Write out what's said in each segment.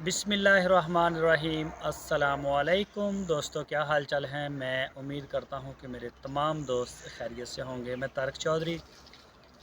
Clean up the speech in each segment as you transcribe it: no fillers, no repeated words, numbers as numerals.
बिस्मिल्लाहिर्रहमानिर्रहीम। अस्सलामुअलैकुम दोस्तों, क्या हाल चाल हैं। मैं उम्मीद करता हूं कि मेरे तमाम दोस्त खैरियत से होंगे। मैं तारक चौधरी,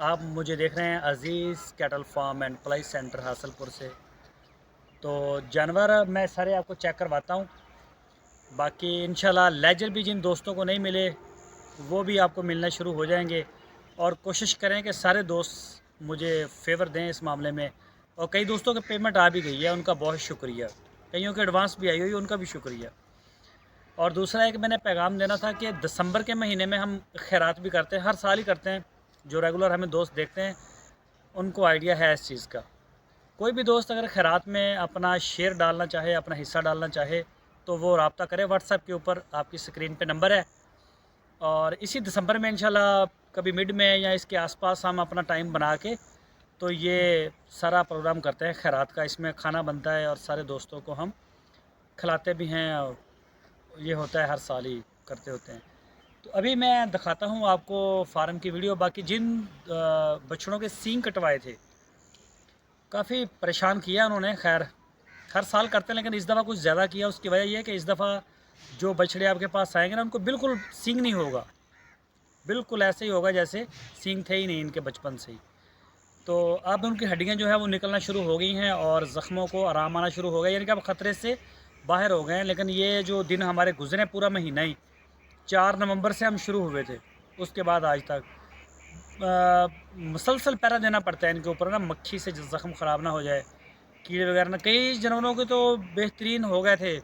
आप मुझे देख रहे हैं Aziz cattle farm and ply centre Hasalpur से। तो जानवर मैं सारे आपको चेक करवाता हूं। बाकी इंशाल्लाह लेजर भी जिन दोस्तों को नहीं मिले वो भी आपको मिलना शुरू हो जाएंगे। और कोशिश करें कि सारे दोस्त मुझे फेवर दें इस मामले में। और कई दोस्तों की पेमेंट आ भी गई है, उनका बहुत शुक्रिया। कईयों के एडवांस भी आई हुई है, उनका भी शुक्रिया। और दूसरा एक मैंने पैगाम देना था कि दिसंबर के महीने में हम खैरात भी करते हैं, हर साल ही करते हैं। जो रेगुलर हमें दोस्त देखते हैं उनको आइडिया है इस चीज़ का। कोई भी दोस्त अगर खैरात में अपना शेयर डालना चाहे, अपना हिस्सा डालना चाहे, तो वो रब्ता करे। व्हाट्सएप के ऊपर आपकी स्क्रीन पे नंबर है। और इसी दिसंबर में इंशाल्लाह कभी मिड में या इसके आसपास हम अपना टाइम बना के तो ये सारा प्रोग्राम करते हैं खैरात का। इसमें खाना बनता है और सारे दोस्तों को हम खिलाते भी हैं। और ये होता है हर साल ही करते होते हैं। तो अभी मैं दिखाता हूँ आपको फार्म की वीडियो। बाकी जिन बछड़ों के सींग कटवाए थे, काफ़ी परेशान किया उन्होंने। खैर हर साल करते हैं, लेकिन इस दफ़ा कुछ ज़्यादा किया। उसकी वजह यह है कि इस दफ़ा जो बछड़े आपके पास आएंगे ना, उनको बिल्कुल सींग नहीं होगा, बिल्कुल ऐसे ही होगा जैसे सींग थे ही नहीं इनके बचपन से ही। तो अब उनकी हड्डियां जो है वो निकलना शुरू हो गई हैं और ज़ख्मों को आराम आना शुरू हो गया, यानी कि अब ख़तरे से बाहर हो गए हैं। लेकिन ये जो दिन हमारे गुजरे, पूरा महीना ही 4 नवंबर से हम शुरू हुए थे, उसके बाद आज तक मुसलसल पैरा देना पड़ता है इनके ऊपर ना, मक्खी से ज़ख्म ख़राब ना हो जाए, कीड़े वगैरह ना। कई जानवरों के तो बेहतरीन हो गए थे,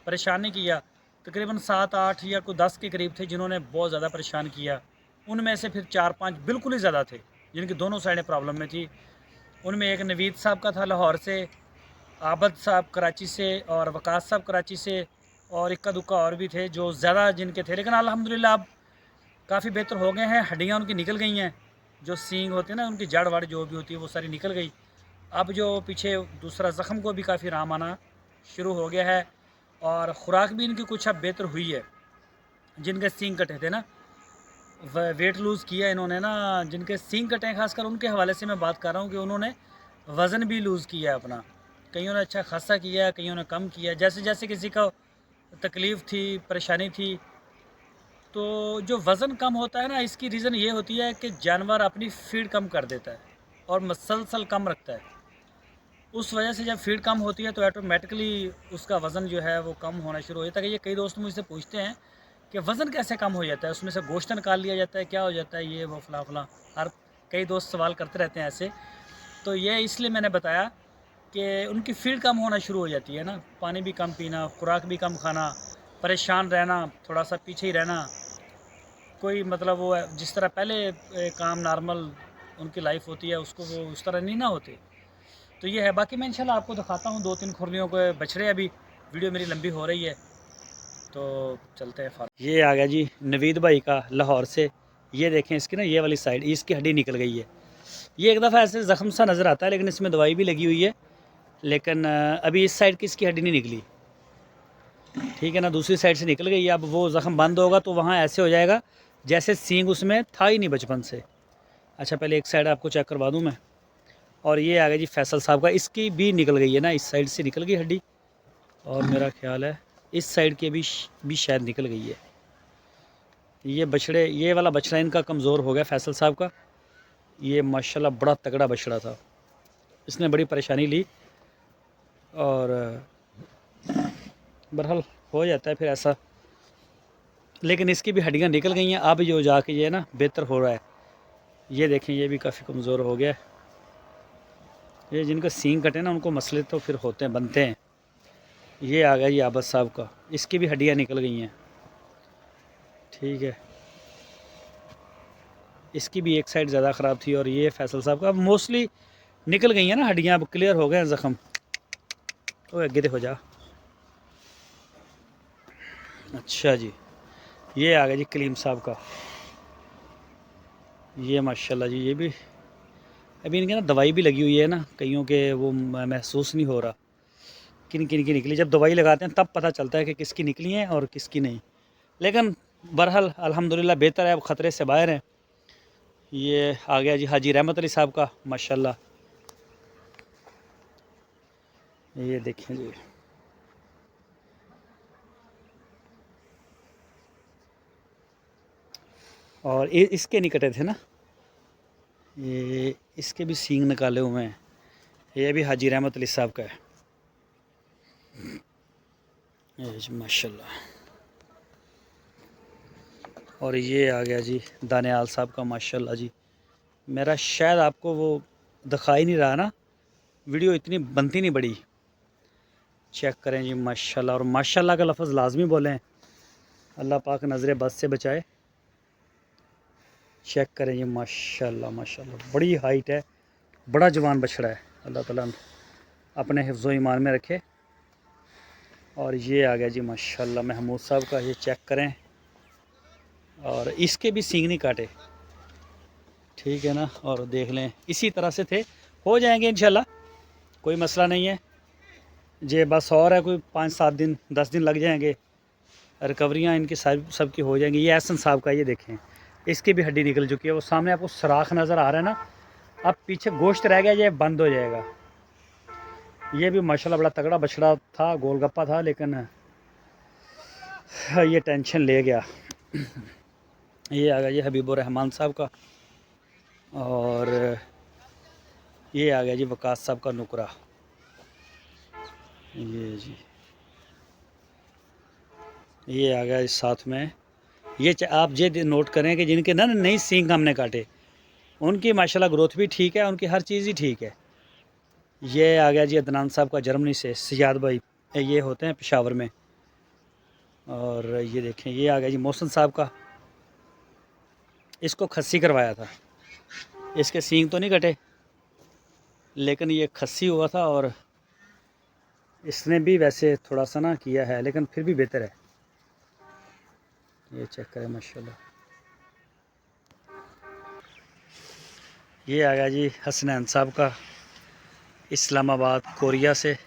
परेशान नहीं किया। तकरीबन 7-8 या कोई 10 के करीब थे जिन्होंने बहुत ज़्यादा परेशान किया। उनमें से फिर 4-5 बिल्कुल ही ज़्यादा थे जिनकी दोनों साइडें प्रॉब्लम में थी। उनमें एक नवीद साहब का था लाहौर से, आबद साहब कराची से, और वकास साहब कराची से, और इक्का दुक्का और भी थे जो ज़्यादा जिनके थे। लेकिन अल्हम्दुलिल्लाह अब काफ़ी बेहतर हो गए हैं, हड्डियाँ उनकी निकल गई हैं। जो सींग होते हैं ना, उनकी जड़ वड़ जो भी होती है वो सारी निकल गई। अब जो पीछे दूसरा ज़ख्म को भी काफ़ी आराम आना शुरू हो गया है। और ख़ुराक भी इनकी कुछ अब बेहतर हुई है। जिनके सींग कटे थे ना, वेट लूज़ किया इन्होंने ना। जिनके सींग कटे हैं खासकर उनके हवाले से मैं बात कर रहा हूँ कि उन्होंने वज़न भी लूज़ किया है अपना। कईयों ने अच्छा खासा किया, कईयों ने कम किया, जैसे जैसे किसी को तकलीफ़ थी, परेशानी थी। तो जो वज़न कम होता है ना, इसकी रीज़न ये होती है कि जानवर अपनी फीड कम कर देता है और मसलसल कम रखता है। उस वजह से जब फीड कम होती है तो ऑटोमेटिकली उसका वज़न जो है वो कम होना शुरू हो जाता है। ये कई दोस्त मुझसे पूछते हैं कि वज़न कैसे कम हो जाता है, उसमें से गोश्त निकाल लिया जाता है, क्या हो जाता है, ये वो फला फला। हर कई दोस्त सवाल करते रहते हैं ऐसे। तो ये इसलिए मैंने बताया कि उनकी फीड कम होना शुरू हो जाती है ना, पानी भी कम पीना, खुराक भी कम खाना, परेशान रहना, थोड़ा सा पीछे ही रहना। कोई मतलब वो जिस तरह पहले काम नॉर्मल उनकी लाइफ होती है, उसको वो उस तरह नहीं ना होते। तो ये है। बाकी मैं इंशाल्लाह आपको दिखाता हूँ 2-3 खुरलियों के बछड़े। अभी वीडियो मेरी लंबी हो रही है तो चलते हैं फार्म। ये आ गया जी नवीद भाई का लाहौर से। ये देखें इसकी ना, ये वाली साइड इसकी हड्डी निकल गई है। ये एक दफ़ा ऐसे ज़ख्म सा नज़र आता है, लेकिन इसमें दवाई भी लगी हुई है। लेकिन अभी इस साइड की इसकी हड्डी नहीं निकली, ठीक है ना। दूसरी साइड से निकल गई। अब वो ज़ख्म बंद होगा तो वहाँ ऐसे हो जाएगा जैसे सींग उसमें था ही नहीं बचपन से। अच्छा, पहले एक साइड आपको चेक करवा दूँ मैं। और ये आ गया जी फैसल साहब का, इसकी भी निकल गई है ना, इस साइड से निकल गई हड्डी। और मेरा ख्याल है इस साइड के भी शायद निकल गई है। ये बछड़े, ये वाला बछड़ा इनका कमज़ोर हो गया फैसल साहब का। ये माशाल्लाह बड़ा तगड़ा बछड़ा था, इसने बड़ी परेशानी ली। और बहरहाल हो जाता है फिर ऐसा। लेकिन इसकी भी हड्डियाँ निकल गई हैं। अब जो जाके ये ना बेहतर हो रहा है। ये देखें, ये भी काफ़ी कमज़ोर हो गया है। ये जिनका सींग कटे ना, उनको मसले तो फिर होते हैं, बनते हैं। ये आ गया ये आबद साहब का, इसकी भी हड्डियाँ निकल गई हैं, ठीक है। इसकी भी एक साइड ज़्यादा ख़राब थी। और ये फैसल साहब का अब मोस्टली निकल गई हैं ना हड्डियाँ, अब क्लियर हो गए हैं ज़ख्म। तो आगे हो जा। अच्छा जी, ये आ गया जी कलीम साहब का। ये माशाल्लाह जी, ये भी अभी इनके ना दवाई भी लगी हुई है ना, कईयों के वो महसूस नहीं हो रहा किन किन की निकली। जब दवाई लगाते हैं तब पता चलता है कि किसकी निकली हैं और किसकी नहीं। लेकिन बहरहाल अल्हम्दुलिल्लाह बेहतर है, अब ख़तरे से बाहर है। ये आ गया जी हाजी रहमत अली साहब का, माशाल्लाह। ये देखें जी, और ये इसके नहीं कटे थे ना, ये इसके भी सींग निकाले हुए हैं। ये भी हाजी रहमत अली साहब का है। ये जी माशाल्लाह। और ये आ गया जी दानियाल साहब का माशाल्लाह जी। मेरा शायद आपको वो दिखा ही नहीं रहा ना, वीडियो इतनी बनती नहीं बड़ी। चेक करें जी माशाल्लाह, और माशाल्लाह का लफ्ज़ लाजमी बोलें, अल्लाह पाक नज़र बद से बचाए। चेक करें जी माशाल्लाह माशाल्लाह, बड़ी हाइट है, बड़ा जवान बछड़ा है। अल्लाह ताला अपने हिफ्ज़ो ईमान में रखे। और ये आ गया जी माशाल्लाह महमूद साहब का, ये चेक करें। और इसके भी सींग नहीं काटे, ठीक है ना। और देख लें इसी तरह से थे, हो जाएंगे इंशाल्लाह, कोई मसला नहीं है जे। बस और है कोई 5-7 दिन 10 दिन लग जाएंगे, रिकवरियाँ इनकी सब की हो जाएंगी। ये एहसन साहब का, ये देखें इसकी भी हड्डी निकल चुकी है। वो सामने आपको सुराख नज़र आ रहा है ना, अब पीछे गोश्त रह गया, ये बंद हो जाएगा। ये भी माशाल्लाह बड़ा तगड़ा बछड़ा था, गोलगप्पा था, लेकिन ये टेंशन ले गया। ये आ गया जी हबीबुर रहमान साहब का। और ये आ गया जी वकास साहब का नुकरा। ये जी ये आ गया इस साथ में। ये आप ये नोट करें कि जिनके ना नई सींग हमने काटे, उनकी माशाल्लाह ग्रोथ भी ठीक है, उनकी हर चीज़ ही ठीक है। ये आ गया जी अदनान साहब का जर्मनी से, सियाद भाई ये होते हैं पेशावर में। और ये देखें ये आ गया जी मोहसन साहब का, इसको खस्सी करवाया था। इसके सींग तो नहीं कटे, लेकिन ये खस्सी हुआ था, और इसने भी वैसे थोड़ा सा ना किया है, लेकिन फिर भी बेहतर है। ये चेक करें माशाल्लाह। ये आ गया जी हसनैन साहब का, इस्लामाबाद कोरिया से।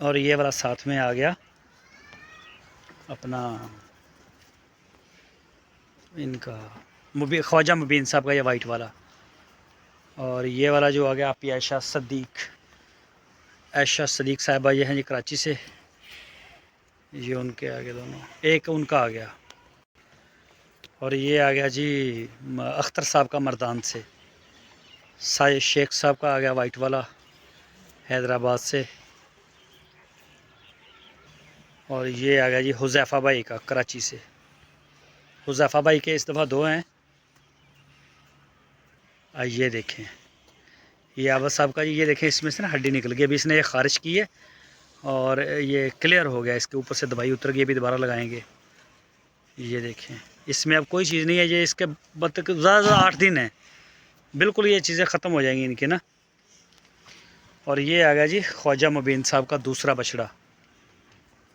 और ये वाला साथ में आ गया अपना इनका ख्वाजा मुबीन साहब का, ये वाइट वाला। और ये वाला जो आ गया आपकी ऐशा सदीक साहबा, ये हैं जी कराची से। ये उनके आगे दोनों, एक उनका आ गया। और ये आ गया जी अख्तर साहब का मर्दान से। साय शेख साहब का आ गया वाइट वाला, हैदराबाद से। और ये आ गया जी हुज़ैफ़ा भाई का, कराची से। हुज़ैफ़ा भाई के इस दफ़ा 2 हैं। ये देखें ये आबद साहब का, ये देखें इसमें से ना हड्डी निकल गई, अभी इसने ये ख़ारिज की है और ये क्लियर हो गया, इसके ऊपर से दवाई उतर गई, अभी दोबारा लगाएंगे। ये देखें इसमें अब कोई चीज़ नहीं है, ये इसके तक ज़्यादा 8 दिन है, बिल्कुल ये चीज़ें ख़त्म हो जाएंगी इनकी ना। और ये आ गया जी ख्वाजा मुबीन साहब का दूसरा बछड़ा,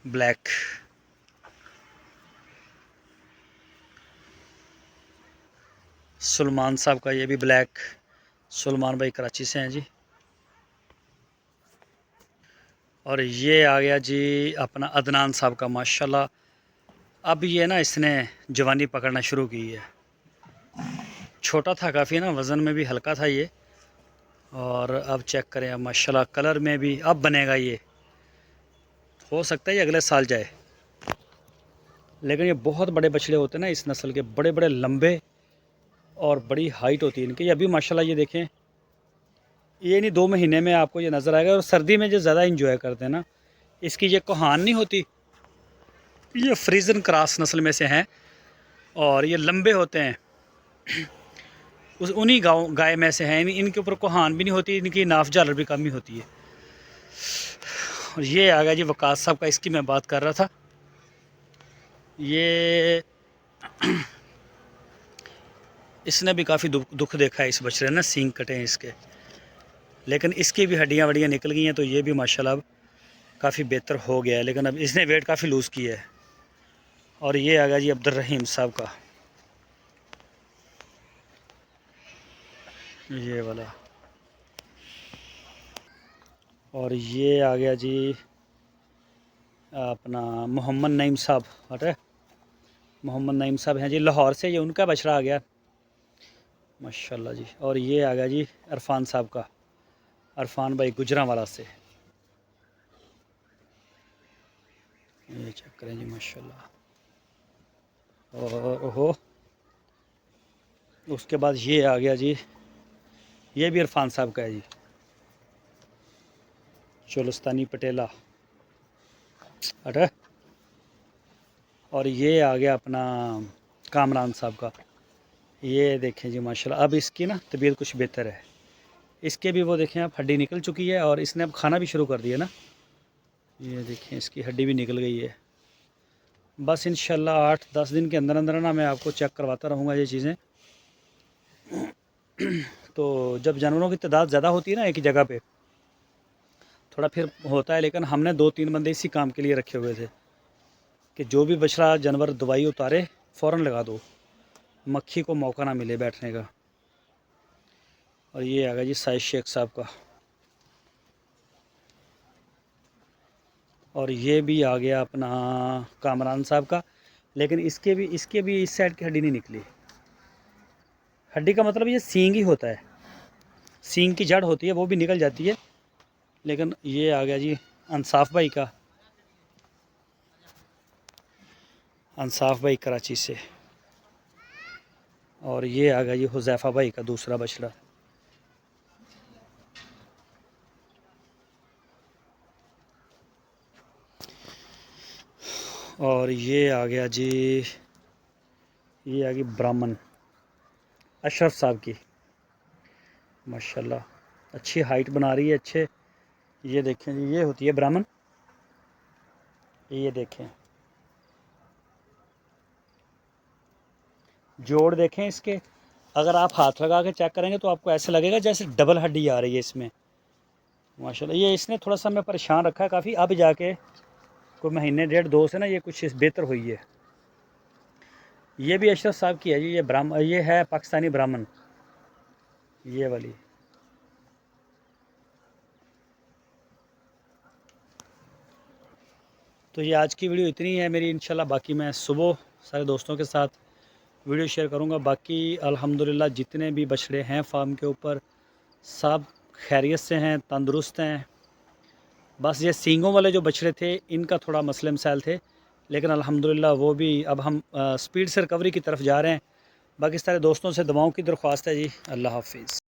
ब्लैक। सलमान साहब का, ये भी ब्लैक। सलमान भाई कराची से हैं जी। और ये आ गया जी अपना अदनान साहब का माशाल्लाह। अब ये ना इसने जवानी पकड़ना शुरू की है। छोटा था काफ़ी ना, वज़न में भी हल्का था ये। और अब चेक करें, अब माशाल्लाह कलर में भी अब बनेगा। ये हो सकता है ये अगले साल जाए, लेकिन ये बहुत बड़े बछड़े होते हैं ना इस नस्ल के, बड़े बड़े लंबे, और बड़ी हाइट होती है इनकी। ये अभी माशाल्लाह ये देखें, ये नहीं 2 महीने में आपको ये नज़र आएगा। और सर्दी में जो ज़्यादा इंजॉय करते हैं ना, इसकी ये कोहान नहीं होती, ये फ्रीजन क्रॉस नस्ल में से हैं, और ये लंबे होते हैं, उन्हीं गाय में से हैं। इनके ऊपर कोहान भी नहीं होती, इनकी नाफ झालर भी कम ही होती है। और ये आ गया जी वकास साहब का, इसकी मैं बात कर रहा था। ये इसने भी काफ़ी दुख देखा है इस बछड़े ने, सींग कटे हैं इसके, लेकिन इसकी भी हड्डियाँ वड्डियाँ निकल गई हैं, तो ये भी माशाल्लाह अब काफ़ी बेहतर हो गया है। लेकिन अब इसने वेट काफ़ी लूज़ किया है। और ये आ गया जी अब्दुल रहीम साहब का, ये वाला। और ये आ गया जी अपना मोहम्मद नईम साहब, हटे मोहम्मद नईम साहब हैं जी लाहौर से, ये उनका बछड़ा आ गया। माशाल्लाह जी। और ये आ गया जी इरफान साहब का, इरफान भाई गुजरांवाला से। ये चेक करें जी माशाल्लाह। और ओहो, उसके बाद ये आ गया जी, ये भी इरफान साहब का है जी, चोलस्तानी पटेला। अरे, और ये आ गया अपना कामरान साहब का। ये देखें जी माशाल्लाह, अब इसकी ना तबीयत कुछ बेहतर है। इसके भी वो देखें आप, हड्डी निकल चुकी है और इसने अब खाना भी शुरू कर दिया ना। ये देखें इसकी हड्डी भी निकल गई है। बस इंशाल्लाह 8-10 दिन के अंदर अंदर ना मैं आपको चेक करवाता रहूँगा ये चीज़ें। तो जब जानवरों की तादाद ज़्यादा होती है ना एक ही जगह पे, थोड़ा फिर होता है। लेकिन हमने 2-3 बंदे इसी काम के लिए रखे हुए थे कि जो भी बछड़ा जानवर दवाई उतारे फ़ौरन लगा दो, मक्खी को मौका ना मिले बैठने का। और ये आ गया जी साइद शेख साहब का। और ये भी आ गया अपना कामरान साहब का। लेकिन इसके भी इस साइड की हड्डी नहीं निकली। हड्डी का मतलब ये सींग ही होता है, सींग की जड़ होती है वो भी निकल जाती है। लेकिन ये आ गया जी अंसाफ भाई का, अंसाफ भाई कराची से। और ये आ गया जी हुज़ैफ़ा भाई का दूसरा बछड़ा। और ये आ गया जी, ये आ गई ब्राह्मण अशरफ साहब की। माशाल्लाह अच्छी हाइट बना रही है, अच्छे। ये देखें जी, ये होती है ब्राह्मण। ये देखें जोड़ देखें इसके, अगर आप हाथ लगा के चेक करेंगे तो आपको ऐसे लगेगा जैसे डबल हड्डी आ रही है इसमें माशाल्लाह। ये इसने थोड़ा सा हमें परेशान रखा है काफ़ी, अब जाके कोई महीने 1.5-2 से ना ये कुछ बेहतर हुई है। ये भी अशरफ साहब की है जी, ये ब्राह्मण, ये है पाकिस्तानी ब्राह्मण, ये वाली। तो ये आज की वीडियो इतनी है मेरी। इंशाल्लाह बाकी मैं सुबह सारे दोस्तों के साथ वीडियो शेयर करूंगा। बाकी अल्हम्दुलिल्लाह जितने भी बछड़े हैं फार्म के ऊपर सब खैरियत से हैं, तंदुरुस्त हैं। बस ये सींगों वाले जो बछड़े थे इनका थोड़ा मसले मसाइल थे, लेकिन अल्हम्दुलिल्लाह वो भी अब हम स्पीड से रिकवरी की तरफ जा रहे हैं। बाकी सारे दोस्तों से दुआओं की दरख्वास्त है जी। अल्लाह हाफिज़।